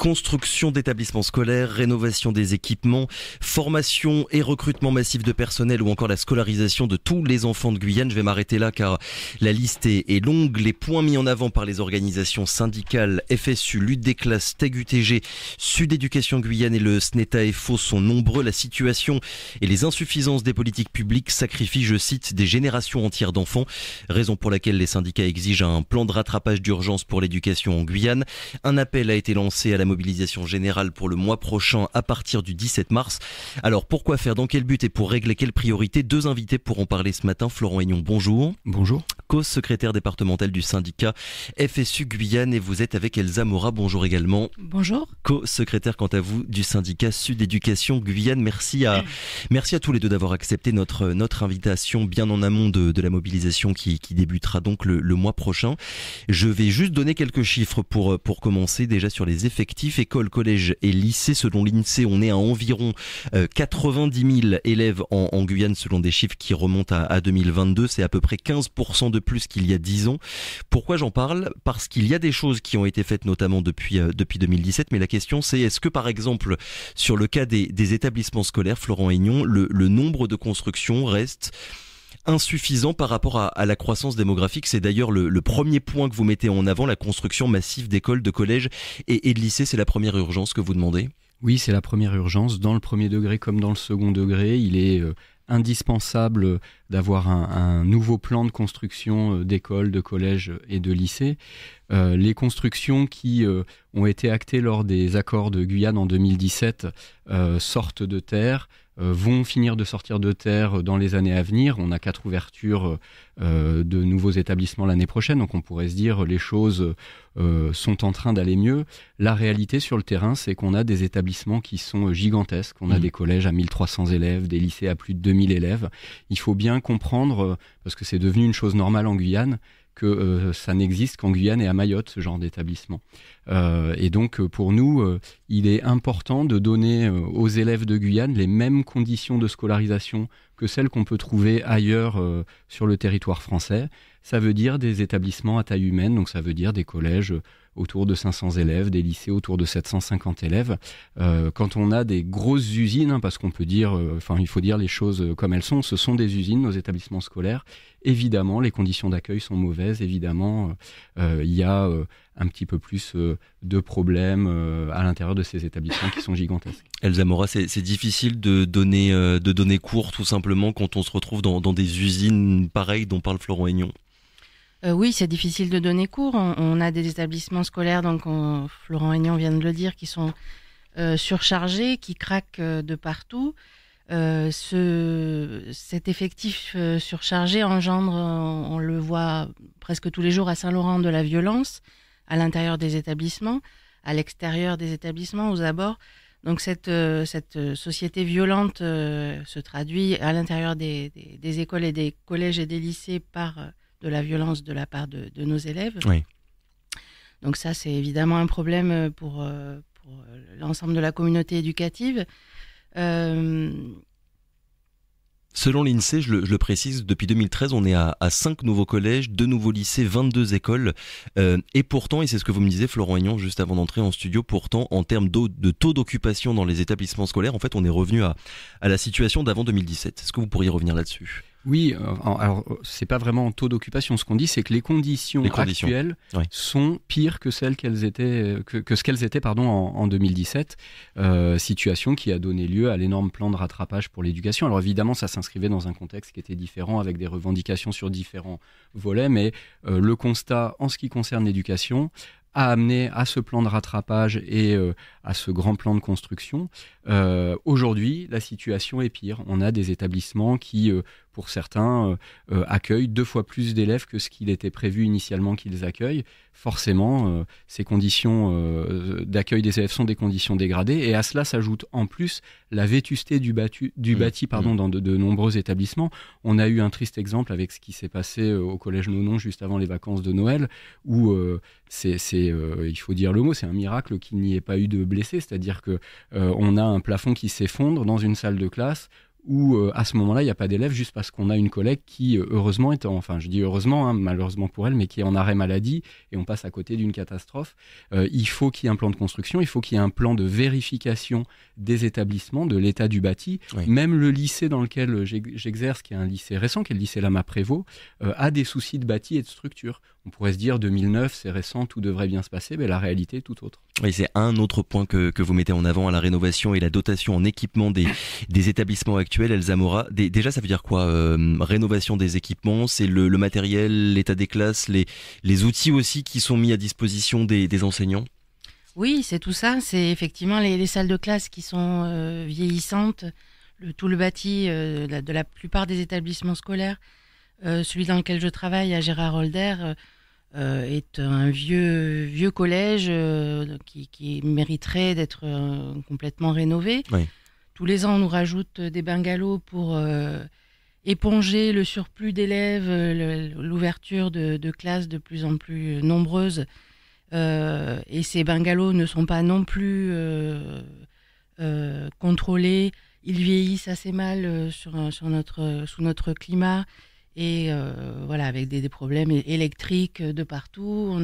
Construction d'établissements scolaires, rénovation des équipements, formation et recrutement massif de personnel ou encore la scolarisation de tous les enfants de Guyane. Je vais m'arrêter là car la liste est longue. Les points mis en avant par les organisations syndicales FSU, Lutte des classes, TEG-UTG, Sud Éducation Guyane et le SNETA-FO sont nombreux. La situation et les insuffisances des politiques publiques sacrifient, je cite, des générations entières d'enfants. Raison pour laquelle les syndicats exigent un plan de rattrapage d'urgence pour l'éducation en Guyane. Un appel a été lancé à la mobilisation générale pour le mois prochain à partir du 17 mars. Alors pourquoi faire, dans quel but et pour régler quelles priorités? Deux invités pourront parler ce matin. Florent Aignon, bonjour. Bonjour. Co-secrétaire départemental du syndicat FSU Guyane, et vous êtes avec Elsa Mora, bonjour également. Bonjour. Co-secrétaire quant à vous du syndicat Sud Éducation Guyane. Merci à tous les deux d'avoir accepté notre invitation bien en amont de la mobilisation qui débutera donc le mois prochain. Je vais juste donner quelques chiffres pour commencer déjà sur les effectifs. Écoles, collèges et lycées, selon l'INSEE, on est à environ 90 000 élèves en Guyane selon des chiffres qui remontent à 2022. C'est à peu près 15% de plus qu'il y a 10 ans. Pourquoi j'en parle? Parce qu'il y a des choses qui ont été faites notamment depuis 2017, mais la question c'est est-ce que par exemple sur le cas des établissements scolaires, Florent Aignon, le nombre de constructions reste insuffisant par rapport à la croissance démographique? C'est d'ailleurs le premier point que vous mettez en avant, la construction massive d'écoles, de collèges et de lycées. C'est la première urgence que vous demandez? Oui, c'est la première urgence. Dans le premier degré comme dans le second degré, il est indispensable d'avoir un nouveau plan de construction d'écoles, de collèges et de lycées. Les constructions qui ont été actées lors des accords de Guyane en 2017 sortent de terre, vont finir de sortir de terre dans les années à venir. On a 4 ouvertures de nouveaux établissements l'année prochaine, donc on pourrait se dire les choses sont en train d'aller mieux. La réalité sur le terrain, c'est qu'on a des établissements qui sont gigantesques. On a des collèges à 1300 élèves, des lycées à plus de 2000 élèves. Il faut bien comprendre, parce que c'est devenu une chose normale en Guyane, que ça n'existe qu'en Guyane et à Mayotte, ce genre d'établissement. Et donc, pour nous, il est important de donner aux élèves de Guyane les mêmes conditions de scolarisation que celles qu'on peut trouver ailleurs sur le territoire français. Ça veut dire des établissements à taille humaine, donc ça veut dire des collèges autour de 500 élèves, des lycées autour de 750 élèves. Quand on a des grosses usines, parce qu'on peut dire, il faut dire les choses comme elles sont, ce sont des usines, nos établissements scolaires. Évidemment, les conditions d'accueil sont mauvaises. Évidemment, il y a un petit peu plus de problèmes à l'intérieur de ces établissements qui sont gigantesques. Elsa Mora, c'est difficile de donner cours tout simplement quand on se retrouve dans des usines pareilles dont parle Florent Aignon. Oui, c'est difficile de donner cours. On a des établissements scolaires, donc Florent Aignon vient de le dire, qui sont surchargés, qui craquent de partout. Cet effectif surchargé engendre, on le voit presque tous les jours à Saint-Laurent, de la violence à l'intérieur des établissements, à l'extérieur des établissements, aux abords. Donc cette société violente se traduit à l'intérieur des écoles et des collèges et des lycées par de la violence de la part de nos élèves. Oui. Donc ça, c'est évidemment un problème pour l'ensemble de la communauté éducative. Selon l'INSEE, je le précise, depuis 2013, on est à 5 nouveaux collèges, 2 nouveaux lycées, 22 écoles. Et pourtant, et c'est ce que vous me disiez, Florent Aignon, juste avant d'entrer en studio, pourtant, en termes de taux d'occupation dans les établissements scolaires, en fait, on est revenu à la situation d'avant 2017. Est-ce que vous pourriez revenir là-dessus ? Oui, alors c'est pas vraiment en taux d'occupation. Ce qu'on dit, c'est que les conditions actuelles sont pires que celles qu'elles étaient, que ce qu'elles étaient en 2017. Situation qui a donné lieu à l'énorme plan de rattrapage pour l'éducation. Alors évidemment, ça s'inscrivait dans un contexte qui était différent, avec des revendications sur différents volets, mais le constat en ce qui concerne l'éducation a amené à ce plan de rattrapage et à ce grand plan de construction. Aujourd'hui, la situation est pire. On a des établissements qui, pour certains, accueillent 2 fois plus d'élèves que ce qu'il était prévu initialement qu'ils accueillent. Forcément, ces conditions d'accueil des élèves sont des conditions dégradées, et à cela s'ajoute en plus la vétusté du bâti dans de nombreux établissements. On a eu un triste exemple avec ce qui s'est passé au collège Nonon juste avant les vacances de Noël, où il faut dire le mot, c'est un miracle qu'il n'y ait pas eu de blessés, c'est-à-dire que on a un plafond qui s'effondre dans une salle de classe où à ce moment-là, il n'y a pas d'élève juste parce qu'on a une collègue qui, heureusement, je dis heureusement, malheureusement pour elle, mais qui est en arrêt maladie et on passe à côté d'une catastrophe. Il faut qu'il y ait un plan de construction, il faut qu'il y ait un plan de vérification des établissements, de l'état du bâti. Oui. Même le lycée dans lequel j'exerce, qui est un lycée récent, qui est le lycée Lama-Prévost, a des soucis de bâti et de structure. On pourrait se dire 2009, c'est récent, tout devrait bien se passer, mais la réalité est tout autre. Oui, c'est un autre point que vous mettez en avant à la rénovation et la dotation en équipement des établissements actuels. Elsa Mora, déjà ça veut dire quoi rénovation des équipements, c'est le matériel, l'état des classes, les outils aussi qui sont mis à disposition des enseignants? Oui, c'est tout ça, c'est effectivement les salles de classe qui sont vieillissantes, tout le bâti de la plupart des établissements scolaires. Celui dans lequel je travaille à Gérard-Holder est un vieux collège qui mériterait d'être complètement rénové. Oui. Tous les ans, on nous rajoute des bungalows pour éponger le surplus d'élèves, l'ouverture de classes de plus en plus nombreuses. Et ces bungalows ne sont pas non plus contrôlés. Ils vieillissent assez mal sous notre climat. Et voilà, avec des problèmes électriques de partout,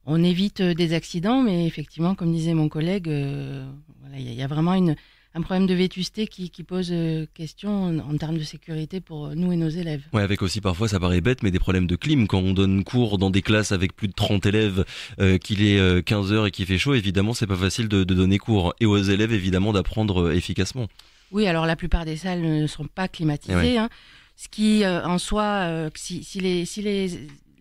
on évite des accidents, mais effectivement, comme disait mon collègue, voilà, y a vraiment un problème de vétusté qui pose question en termes de sécurité pour nous et nos élèves. Ouais, avec aussi parfois, ça paraît bête, mais des problèmes de clim. Quand on donne cours dans des classes avec plus de 30 élèves, qu'il est 15h et qu'il fait chaud, évidemment, c'est pas facile de donner cours. Et aux élèves, évidemment, d'apprendre efficacement. Oui, alors la plupart des salles ne sont pas climatisées, hein. Ce qui, en soi, si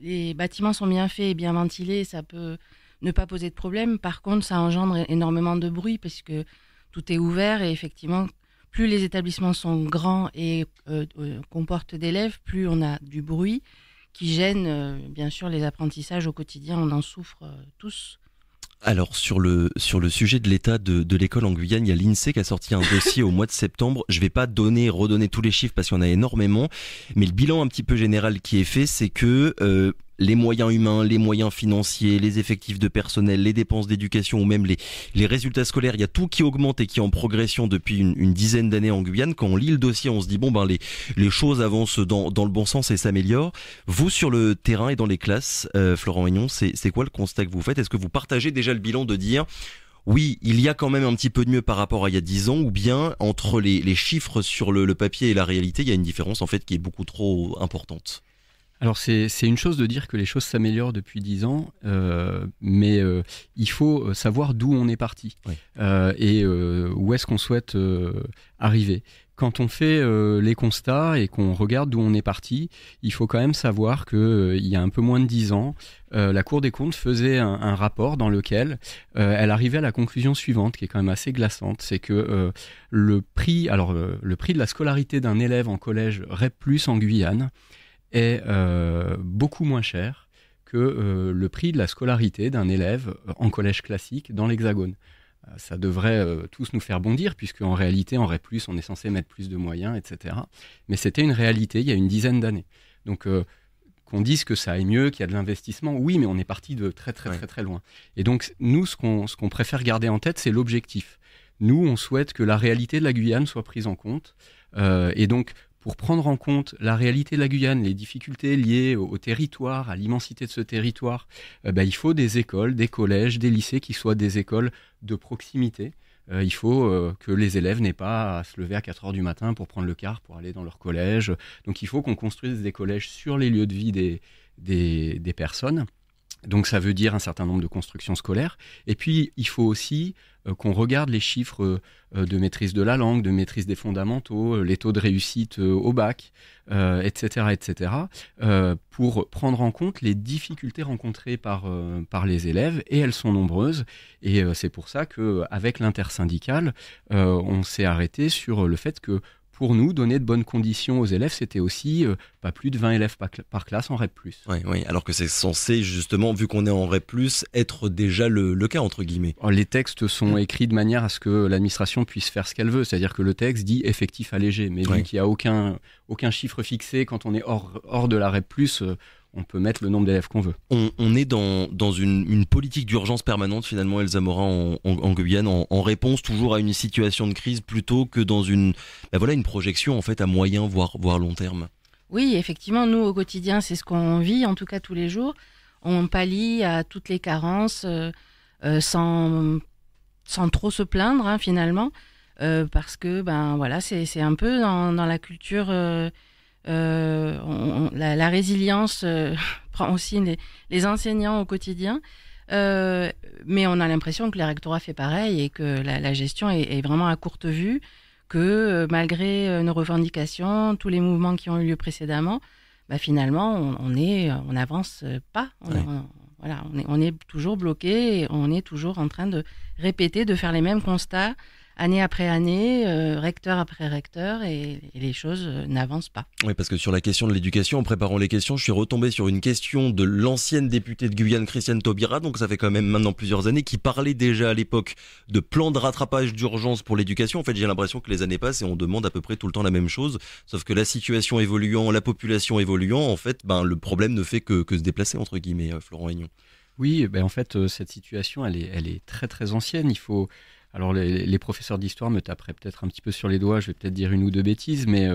les bâtiments sont bien faits et bien ventilés, ça peut ne pas poser de problème. Par contre, ça engendre énormément de bruit parce que tout est ouvert et effectivement, plus les établissements sont grands et comportent d'élèves, plus on a du bruit qui gêne, bien sûr, les apprentissages au quotidien. On en souffre tous. Alors sur le sujet de l'état de l'école en Guyane, il y a l'INSEE qui a sorti un dossier au mois de septembre. Je vais pas redonner tous les chiffres parce qu'il y en a énormément, mais le bilan un petit peu général qui est fait, c'est que les moyens humains, les moyens financiers, les effectifs de personnel, les dépenses d'éducation ou même les résultats scolaires, il y a tout qui augmente et qui est en progression depuis une dizaine d'années en Guyane. Quand on lit le dossier, on se dit les choses avancent dans le bon sens et s'améliorent. Vous, sur le terrain et dans les classes, Florent Aignon, c'est quoi le constat que vous faites? Est-ce que vous partagez déjà le bilan de dire oui, il y a quand même un petit peu de mieux par rapport à il y a 10 ans, ou bien entre les chiffres sur le papier et la réalité, il y a une différence en fait qui est beaucoup trop importante? Alors c'est une chose de dire que les choses s'améliorent depuis 10 ans, mais il faut savoir d'où on est parti, oui. Et où est-ce qu'on souhaite arriver. Quand on fait les constats et qu'on regarde d'où on est parti, il faut quand même savoir qu'il y a un peu moins de 10 ans, la Cour des comptes faisait un rapport dans lequel elle arrivait à la conclusion suivante, qui est quand même assez glaçante, c'est que le prix de la scolarité d'un élève en collège REP+, en Guyane, est beaucoup moins cher que le prix de la scolarité d'un élève en collège classique dans l'Hexagone. Ça devrait tous nous faire bondir, puisque en réalité, en REP+, on est censé mettre plus de moyens, etc. Mais c'était une réalité il y a une dizaine d'années. Donc, qu'on dise que ça aille mieux, qu'il y a de l'investissement, oui, mais on est parti de très loin. Et donc, nous, ce qu'on préfère garder en tête, c'est l'objectif. Nous, on souhaite que la réalité de la Guyane soit prise en compte. Et donc, pour prendre en compte la réalité de la Guyane, les difficultés liées au territoire, à l'immensité de ce territoire, il faut des écoles, des collèges, des lycées qui soient des écoles de proximité. Il faut que les élèves n'aient pas à se lever à 4h du matin pour prendre le car pour aller dans leur collège. Donc il faut qu'on construise des collèges sur les lieux de vie des personnes. Donc ça veut dire un certain nombre de constructions scolaires. Et puis il faut aussi qu'on regarde les chiffres de maîtrise de la langue, de maîtrise des fondamentaux, les taux de réussite au bac, etc., pour prendre en compte les difficultés rencontrées par les élèves, et elles sont nombreuses. Et c'est pour ça qu'avec l'intersyndicale, on s'est arrêté sur le fait que pour nous, donner de bonnes conditions aux élèves, c'était aussi pas plus de 20 élèves par classe en REP+. Oui, alors que c'est censé, justement, vu qu'on est en REP+, être déjà le cas, entre guillemets. Les textes sont écrits de manière à ce que l'administration puisse faire ce qu'elle veut. C'est-à-dire que le texte dit effectif allégé. Mais vu qu'il n'y a aucun chiffre fixé, quand on est hors de la REP+, on peut mettre le nombre d'élèves qu'on veut. On est dans une politique d'urgence permanente finalement, Elsa Morin, en Guyane, en réponse toujours à une situation de crise plutôt que dans une projection en fait à moyen voire long terme. Oui, effectivement, nous au quotidien, c'est ce qu'on vit, en tout cas tous les jours. On pallie à toutes les carences sans trop se plaindre finalement, parce que c'est un peu dans la culture. La résilience prend aussi les enseignants au quotidien, mais on a l'impression que le rectorat fait pareil et que la gestion est vraiment à courte vue, que malgré nos revendications, tous les mouvements qui ont eu lieu précédemment, finalement on n'avance pas, on est toujours bloqué, et on est toujours en train de répéter, de faire les mêmes constats année après année, recteur après recteur, et les choses n'avancent pas. Oui, parce que sur la question de l'éducation, en préparant les questions, je suis retombé sur une question de l'ancienne députée de Guyane, Christiane Taubira, donc ça fait quand même maintenant plusieurs années, qui parlait déjà à l'époque de plan de rattrapage d'urgence pour l'éducation. En fait, j'ai l'impression que les années passent et on demande à peu près tout le temps la même chose, sauf que la situation évoluant, la population évoluant, en fait, le problème ne fait que se déplacer, entre guillemets, Florent Aignan. Oui, en fait, cette situation, elle est très très ancienne. Alors les professeurs d'histoire me taperaient peut-être un petit peu sur les doigts, je vais peut-être dire une ou deux bêtises, mais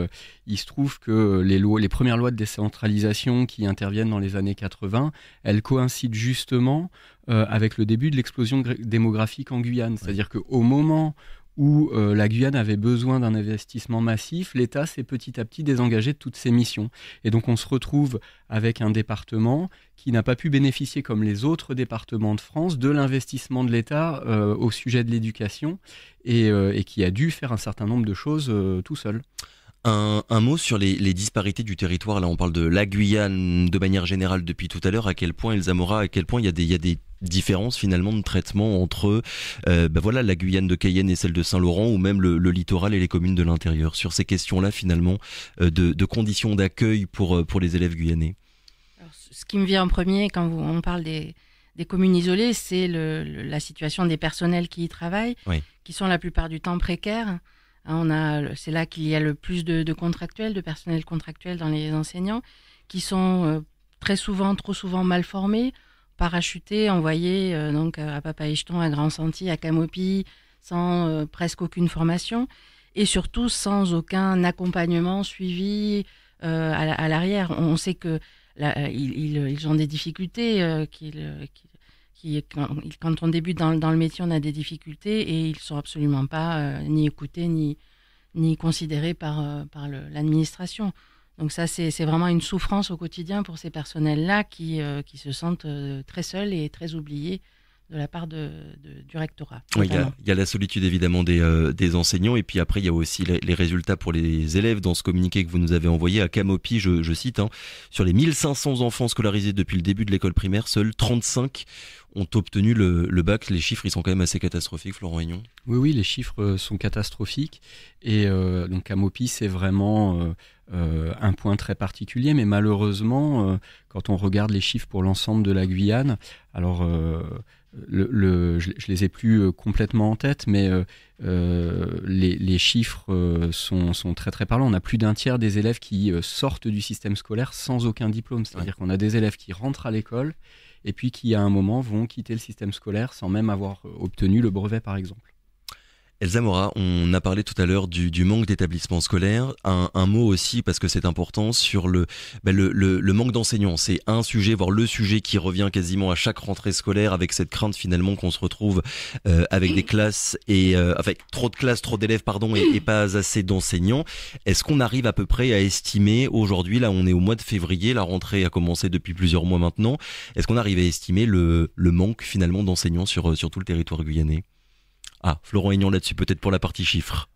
il se trouve que les premières lois de décentralisation qui interviennent dans les années 80, elles coïncident justement avec le début de l'explosion démographique en Guyane. C'est-à-dire qu'au moment où la Guyane avait besoin d'un investissement massif, l'État s'est petit à petit désengagé de toutes ses missions. Et donc on se retrouve avec un département qui n'a pas pu bénéficier, comme les autres départements de France, de l'investissement de l'État au sujet de l'éducation et qui a dû faire un certain nombre de choses tout seul. Un mot sur les disparités du territoire. Là, on parle de la Guyane de manière générale depuis tout à l'heure. À quel point, Elsa Morin, il y a des différences finalement de traitement entre la Guyane de Cayenne et celle de Saint-Laurent, ou même le littoral et les communes de l'intérieur. Sur ces questions-là, finalement, de conditions d'accueil pour les élèves guyanais. Alors, ce qui me vient en premier quand on parle des communes isolées, c'est la situation des personnels qui y travaillent, qui sont la plupart du temps précaires. C'est là qu'il y a le plus de contractuels, de personnel contractuel dans les enseignants, qui sont trop souvent mal formés, parachutés, envoyés à Papaichton, à Grand-Santi, à Camopi, sans presque aucune formation, et surtout sans aucun accompagnement suivi à l'arrière. On sait que ils ont des difficultés, quand on débute dans le métier, on a des difficultés et ils ne sont absolument pas ni écoutés ni considérés par l'administration. Donc ça, c'est vraiment une souffrance au quotidien pour ces personnels-là qui se sentent très seuls et très oubliés de la part du rectorat. Oui, il y a la solitude évidemment des enseignants, et puis après il y a aussi les résultats pour les élèves. Dans ce communiqué que vous nous avez envoyé à Camopi, je cite, sur les 1500 enfants scolarisés depuis le début de l'école primaire, seuls 35 ont obtenu le bac. Les chiffres, ils sont quand même assez catastrophiques, Florent Aignan. Oui, les chiffres sont catastrophiques, et donc Camopi, c'est vraiment un point très particulier, mais malheureusement, quand on regarde les chiffres pour l'ensemble de la Guyane, alors je les ai plus complètement en tête, mais les chiffres sont très très parlants. On a plus d'un tiers des élèves qui sortent du système scolaire sans aucun diplôme, c'est-à-dire qu'on a des élèves qui rentrent à l'école et puis qui à un moment vont quitter le système scolaire sans même avoir obtenu le brevet par exemple. Elsa Morin, on a parlé tout à l'heure du manque d'établissements scolaires. Un mot aussi, parce que c'est important, sur le manque d'enseignants. C'est un sujet, voire le sujet qui revient quasiment à chaque rentrée scolaire, avec cette crainte finalement qu'on se retrouve avec des classes avec trop de classes, trop d'élèves, et pas assez d'enseignants. Est-ce qu'on arrive à peu près à estimer aujourd'hui, là on est au mois de février, la rentrée a commencé depuis plusieurs mois maintenant, est-ce qu'on arrive à estimer le manque finalement d'enseignants sur tout le territoire guyanais ? Florent Aignan là-dessus, peut-être pour la partie chiffres.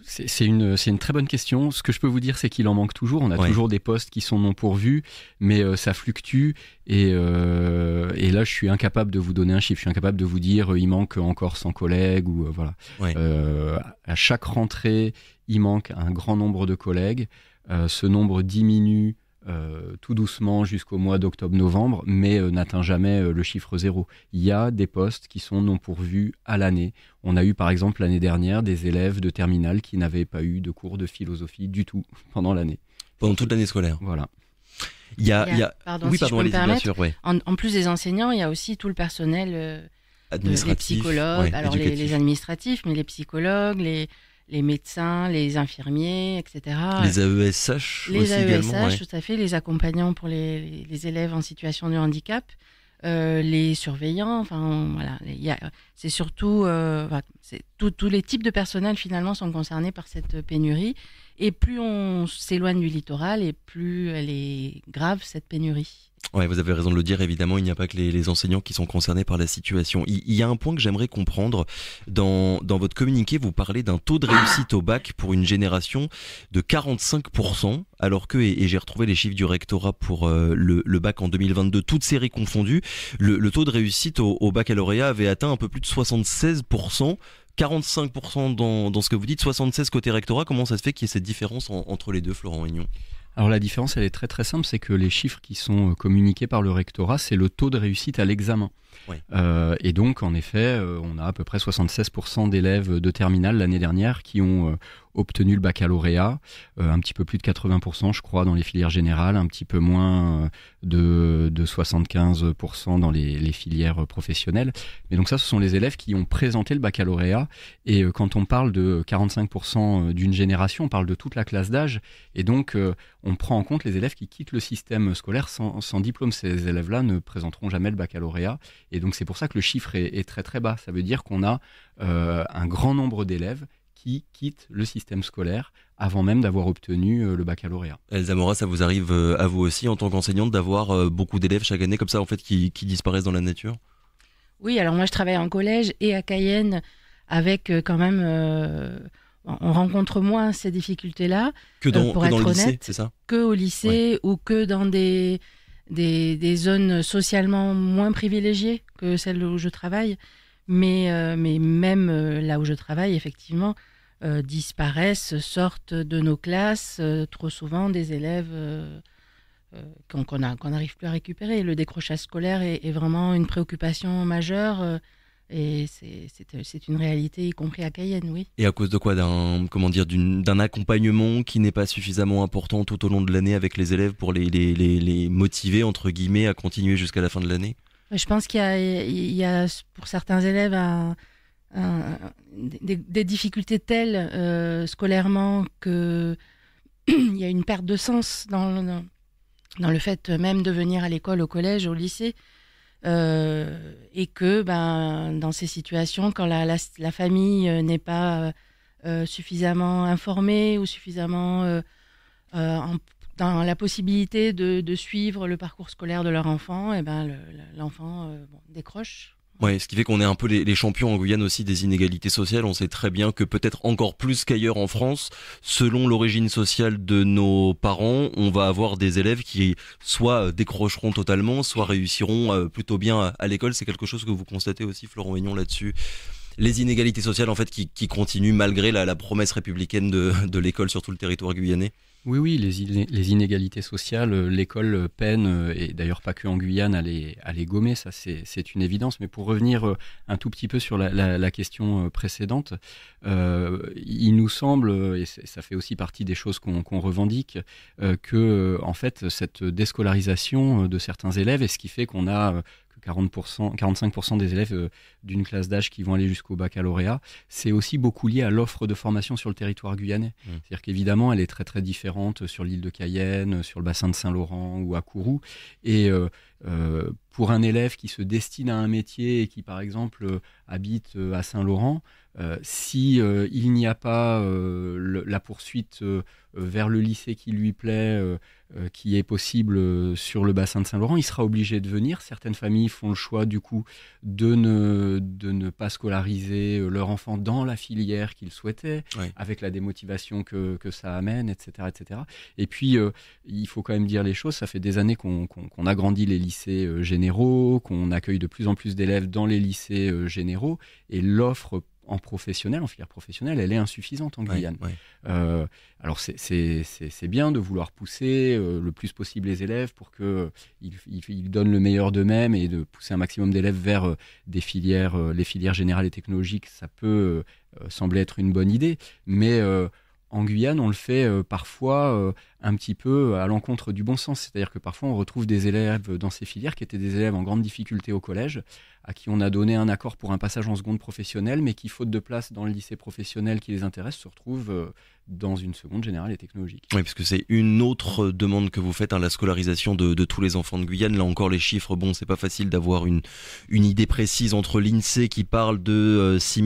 C'est une très bonne question. Ce que je peux vous dire, c'est qu'il en manque toujours. On a toujours des postes qui sont non pourvus, mais ça fluctue. Et là, je suis incapable de vous donner un chiffre. Je suis incapable de vous dire il manque encore 100 collègues ou voilà. À chaque rentrée, il manque un grand nombre de collègues. Ce nombre diminue tout doucement jusqu'au mois d'octobre-novembre, mais n'atteint jamais le chiffre 0. Il y a des postes qui sont non pourvus à l'année. On a eu par exemple l'année dernière des élèves de terminale qui n'avaient pas eu de cours de philosophie du tout pendant l'année. Pendant toute l'année scolaire. Voilà. Pardon, si je peux me permettre, en plus des enseignants, il y a aussi tout le personnel les psychologues, alors les administratifs, mais les psychologues, les médecins, les infirmiers, etc. Les AESH les aussi AESH, également, tout à fait, les accompagnants pour les élèves en situation de handicap, les surveillants, enfin voilà, c'est surtout tous les types de personnel finalement sont concernés par cette pénurie. Et plus on s'éloigne du littoral, et plus elle est grave, cette pénurie. Ouais, vous avez raison de le dire, évidemment, il n'y a pas que les enseignants qui sont concernés par la situation. Il y a un point que j'aimerais comprendre. Dans votre communiqué, vous parlez d'un taux de réussite au bac pour une génération de 45%, alors que, et j'ai retrouvé les chiffres du rectorat pour le bac en 2022, toutes séries confondues, le taux de réussite au baccalauréat avait atteint un peu plus de 76%. 45% dans ce que vous dites, 76% côté rectorat. Comment ça se fait qu'il y ait cette différence entre les deux, Florent Aignon ? Alors la différence, elle est très très simple, c'est que les chiffres qui sont communiqués par le rectorat, c'est le taux de réussite à l'examen. Ouais. Et donc en effet, on a à peu près 76% d'élèves de terminale l'année dernière qui ont obtenu le baccalauréat, un petit peu plus de 80% je crois dans les filières générales, un petit peu moins de 75% dans les filières professionnelles. Mais donc ça, ce sont les élèves qui ont présenté le baccalauréat. Et quand on parle de 45% d'une génération, on parle de toute la classe d'âge. Et donc on prend en compte les élèves qui quittent le système scolaire sans diplôme. Ces élèves-là ne présenteront jamais le baccalauréat. Et donc c'est pour ça que le chiffre est très très bas. Ça veut dire qu'on a un grand nombre d'élèves qui quittent le système scolaire avant même d'avoir obtenu le baccalauréat. Elsa Mora, ça vous arrive à vous aussi en tant qu'enseignante d'avoir beaucoup d'élèves chaque année comme ça en fait qui disparaissent dans la nature ? Oui, alors moi je travaille en collège et à Cayenne avec quand même... on rencontre moins ces difficultés-là que dans pour être le honnête, lycée, c'est ça ? Que au lycée ou que dans des zones socialement moins privilégiées que celles où je travaille. Mais même là où je travaille, effectivement, disparaissent, sortent de nos classes trop souvent des élèves qu'on n'arrive plus à récupérer. Le décrochage scolaire est vraiment une préoccupation majeure et c'est une réalité, y compris à Cayenne, oui. Et à cause de quoi ? D'un accompagnement qui n'est pas suffisamment important tout au long de l'année avec les élèves pour les motiver, entre guillemets, à continuer jusqu'à la fin de l'année ? Je pense qu'il y a pour certains élèves des difficultés telles scolairement qu'il y a une perte de sens dans le fait même de venir à l'école, au collège, au lycée. Et que dans ces situations, quand la famille n'est pas suffisamment informée ou suffisamment dans la possibilité de suivre le parcours scolaire de leur enfant, et l'enfant décroche. Ouais, ce qui fait qu'on est un peu les champions en Guyane aussi des inégalités sociales. On sait très bien que peut-être encore plus qu'ailleurs en France, selon l'origine sociale de nos parents, on va avoir des élèves qui soit décrocheront totalement, soit réussiront plutôt bien à l'école. C'est quelque chose que vous constatez aussi, Florent Aignon, là-dessus. Les inégalités sociales en fait qui continuent malgré la promesse républicaine de l'école sur tout le territoire guyanais. Oui, les inégalités sociales, l'école peine, et d'ailleurs pas que en Guyane, à les gommer, ça c'est une évidence. Mais pour revenir un tout petit peu sur la question précédente, il nous semble, et ça fait aussi partie des choses qu'on revendique, que en fait cette déscolarisation de certains élèves est ce qui fait qu'on a 45% des élèves d'une classe d'âge qui vont aller jusqu'au baccalauréat, c'est aussi beaucoup lié à l'offre de formation sur le territoire guyanais. C'est-à-dire qu'évidemment, elle est très très différente sur l'île de Cayenne, sur le bassin de Saint-Laurent ou à Kourou. Et pour un élève qui se destine à un métier et qui, par exemple, habite à Saint-Laurent, si il n'y a pas la poursuite vers le lycée qui lui plaît, qui est possible sur le bassin de Saint-Laurent, il sera obligé de venir. Certaines familles font le choix du coup de ne pas scolariser leur enfant dans la filière qu'ils souhaitaient, avec la démotivation que ça amène, etc., etc. Et puis, il faut quand même dire les choses, ça fait des années qu'on agrandit les lycées généraux, qu'on accueille de plus en plus d'élèves dans les lycées généraux, et l'offre en filière professionnelle, elle est insuffisante en Guyane. Alors c'est bien de vouloir pousser le plus possible les élèves pour qu'ils donnent le meilleur d'eux-mêmes et de pousser un maximum d'élèves vers les filières générales et technologiques. Ça peut sembler être une bonne idée, mais en Guyane, on le fait parfois un petit peu à l'encontre du bon sens. C'est-à-dire que parfois, on retrouve des élèves dans ces filières qui étaient des élèves en grande difficulté au collège, à qui on a donné un accord pour un passage en seconde professionnelle, mais qui, faute de place dans le lycée professionnel qui les intéresse, se retrouvent dans une seconde générale et technologique. Oui, parce que c'est une autre demande que vous faites, la scolarisation de tous les enfants de Guyane. Là encore, les chiffres, c'est pas facile d'avoir une idée précise entre l'INSEE qui parle de 5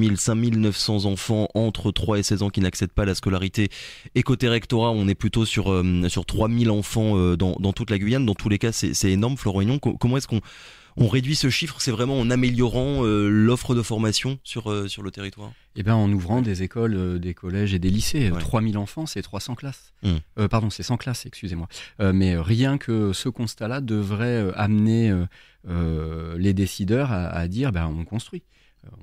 900 enfants entre 3 et 16 ans qui n'accèdent pas à la scolarité, et côté rectorat, on est plutôt sur 3 000 enfants dans toute la Guyane. Dans tous les cas, c'est énorme. Florent Aignon, comment est-ce qu'on réduit ce chiffre? C'est vraiment en améliorant l'offre de formation sur le territoire? En ouvrant des écoles, des collèges et des lycées. 3000 enfants, c'est 300 classes. C'est 100 classes, excusez-moi. Mais rien que ce constat-là devrait amener les décideurs à dire on construit.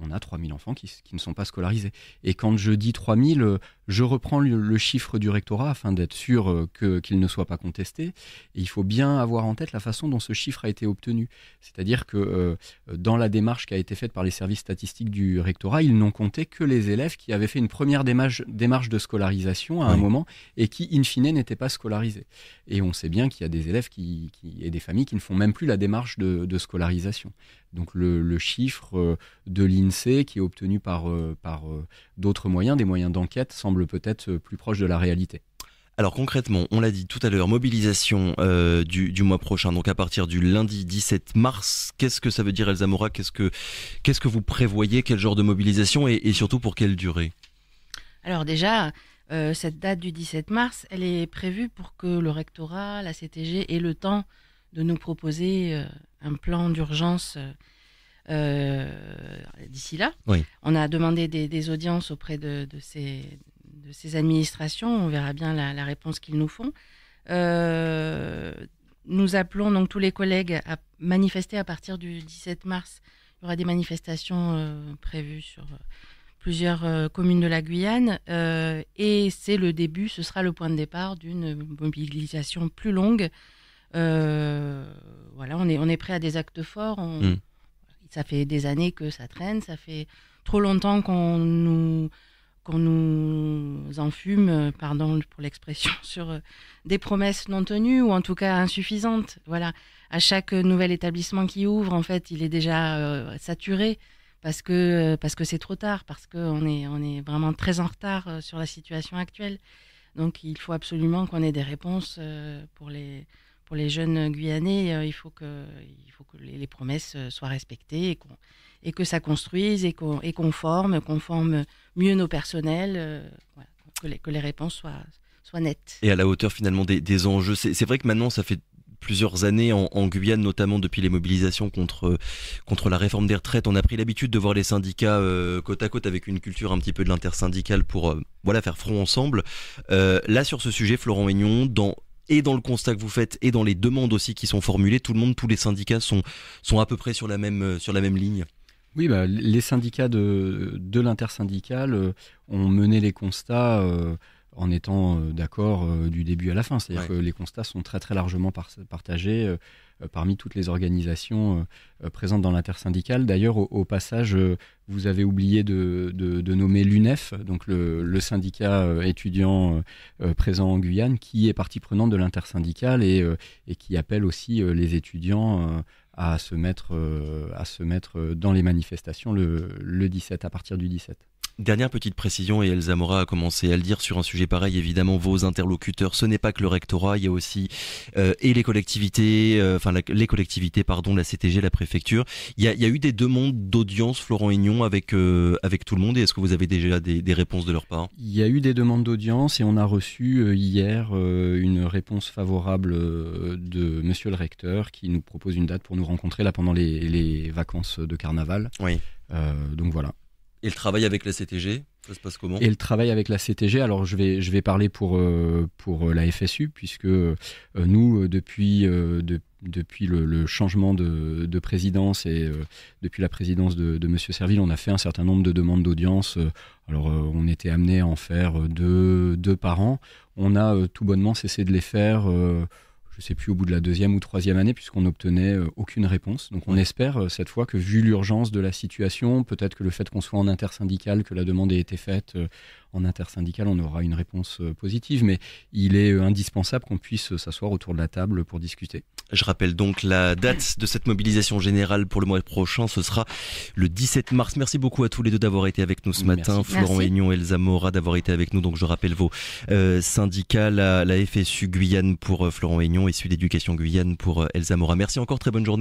On a 3000 enfants qui ne sont pas scolarisés. Et quand je dis 3000, je reprends le chiffre du rectorat afin d'être sûr qu'il ne soit pas contesté. Et il faut bien avoir en tête la façon dont ce chiffre a été obtenu. C'est-à-dire que dans la démarche qui a été faite par les services statistiques du rectorat, ils n'ont compté que les élèves qui avaient fait une première démarche de scolarisation à un moment et qui, in fine, n'étaient pas scolarisés. Et on sait bien qu'il y a des élèves et des familles qui ne font même plus la démarche de scolarisation. Donc le chiffre de l'INSEE qui est obtenu par d'autres moyens, des moyens d'enquête, semble peut-être plus proche de la réalité. Alors concrètement, on l'a dit tout à l'heure, mobilisation du mois prochain, donc à partir du lundi 17 mars. Qu'est-ce que ça veut dire, Elsa Mora? Qu'est-ce que vous prévoyez? Quel genre de mobilisation et surtout pour quelle durée? Alors déjà, cette date du 17 mars, elle est prévue pour que le rectorat, la CTG aient le temps de nous proposer un plan d'urgence d'ici là. Oui. On a demandé des audiences auprès de ces administrations. On verra bien la réponse qu'ils nous font. Nous appelons donc tous les collègues à manifester à partir du 17 mars. Il y aura des manifestations prévues sur plusieurs communes de la Guyane. Et c'est le début, ce sera le point de départ d'une mobilisation plus longue. On est prêt à des actes forts. Ça fait des années que ça traîne, ça fait trop longtemps qu'on nous enfume, pardon pour l'expression, sur des promesses non tenues ou en tout cas insuffisantes. Voilà, à chaque nouvel établissement qui ouvre, en fait, il est déjà saturé parce que c'est trop tard, parce qu'on est vraiment très en retard sur la situation actuelle. Donc il faut absolument qu'on ait des réponses pour les jeunes Guyanais. Il faut que les promesses soient respectées et que ça construise et qu'on forme mieux nos personnels, que les réponses soient nettes. Et à la hauteur finalement des enjeux. C'est vrai que maintenant ça fait plusieurs années en Guyane, notamment depuis les mobilisations contre la réforme des retraites, on a pris l'habitude de voir les syndicats côte à côte avec une culture un petit peu de l'intersyndicale pour faire front ensemble. Là sur ce sujet, Florent Aignon, dans le constat que vous faites et dans les demandes aussi qui sont formulées, tous les syndicats sont à peu près sur la même ligne. Oui, les syndicats de l'intersyndicale ont mené les constats en étant d'accord du début à la fin. C'est-à-dire que les constats sont très très largement partagés parmi toutes les organisations présentes dans l'intersyndicale. D'ailleurs, au passage, vous avez oublié de nommer l'UNEF, donc le syndicat étudiant présent en Guyane, qui est partie prenante de l'intersyndicale et qui appelle aussi les étudiants à se mettre dans les manifestations le 17, à partir du 17. Dernière petite précision, et Elsa Mora a commencé à le dire sur un sujet pareil, évidemment, vos interlocuteurs, ce n'est pas que le rectorat, il y a aussi les collectivités, la CTG, la préfecture. Il y a eu des demandes d'audience, Florent Aignon, avec tout le monde, et est-ce que vous avez déjà des réponses de leur part? Il y a eu des demandes d'audience et on a reçu hier une réponse favorable de monsieur le recteur qui nous propose une date pour nous rencontrer là pendant les vacances de carnaval. Oui. Donc voilà. Et le travail avec la CTG, ça se passe comment? Et le travail avec la CTG, alors je vais parler pour la FSU, puisque nous, depuis le changement de présidence et depuis la présidence de M. Serville, on a fait un certain nombre de demandes d'audience. Alors on était amené à en faire deux par an. On a tout bonnement cessé de les faire, je je sais plus, au bout de la 2e ou 3e année, puisqu'on n'obtenait aucune réponse. Donc on espère cette fois que, vu l'urgence de la situation, peut-être que le fait qu'on soit en intersyndical, que la demande ait été faite en intersyndical, on aura une réponse positive, mais il est indispensable qu'on puisse s'asseoir autour de la table pour discuter. Je rappelle donc la date de cette mobilisation générale pour le mois prochain, ce sera le 17 mars. Merci beaucoup à tous les deux d'avoir été avec nous ce matin. Merci. Florent Aignon et Elsa Mora d'avoir été avec nous. Donc je rappelle vos syndicats, la FSU Guyane pour Florent Aignon et Sud Éducation Guyane pour Elsa Mora. Merci encore, très bonne journée.